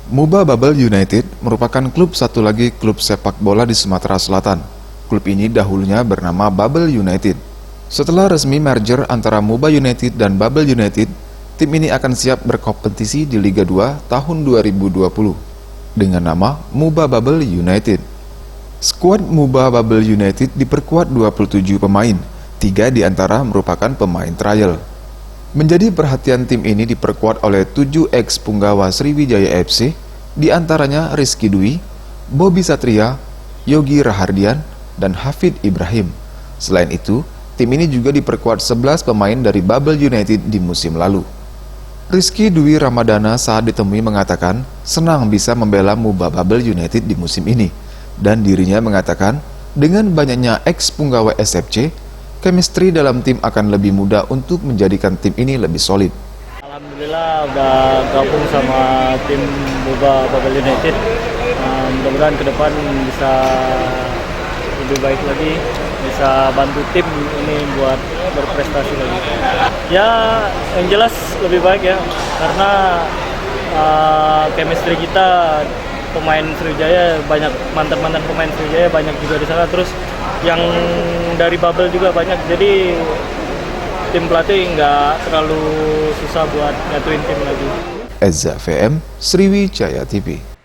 Muba Bubble United merupakan klub satu lagi klub sepak bola di Sumatera Selatan. Klub ini dahulunya bernama Bubble United. Setelah resmi merger antara Muba United dan Bubble United, tim ini akan siap berkompetisi di Liga 2 tahun 2020 dengan nama Muba Bubble United. Skuad Muba Bubble United diperkuat 27 pemain, 3 diantara merupakan pemain trial. Menjadi perhatian tim ini diperkuat oleh 7 ex-punggawa Sriwijaya FC, diantaranya Rizky Dwi, Bobby Satria, Yogi Rahardian, dan Hafid Ibrahim. Selain itu, tim ini juga diperkuat 11 pemain dari Bubble United di musim lalu. Rizky Dwi Ramadana saat ditemui mengatakan senang bisa membela Muba Bubble United di musim ini, dan dirinya mengatakan dengan banyaknya ex-punggawa SFC, chemistry dalam tim akan lebih mudah untuk menjadikan tim ini lebih solid. Alhamdulillah udah gabung sama tim Muba Bubble United. Mudah-mudahan ke depan bisa lebih baik lagi, bisa bantu tim ini buat berprestasi lagi. Ya, yang jelas lebih baik ya, karena chemistry kita pemain Sriwijaya banyak, mantan-mantan pemain Sriwijaya banyak juga di sana, terus yang dari Bubble juga banyak, jadi tim pelatih nggak terlalu susah buat nyatuin tim lagi. Eza VM, Sriwijaya TV.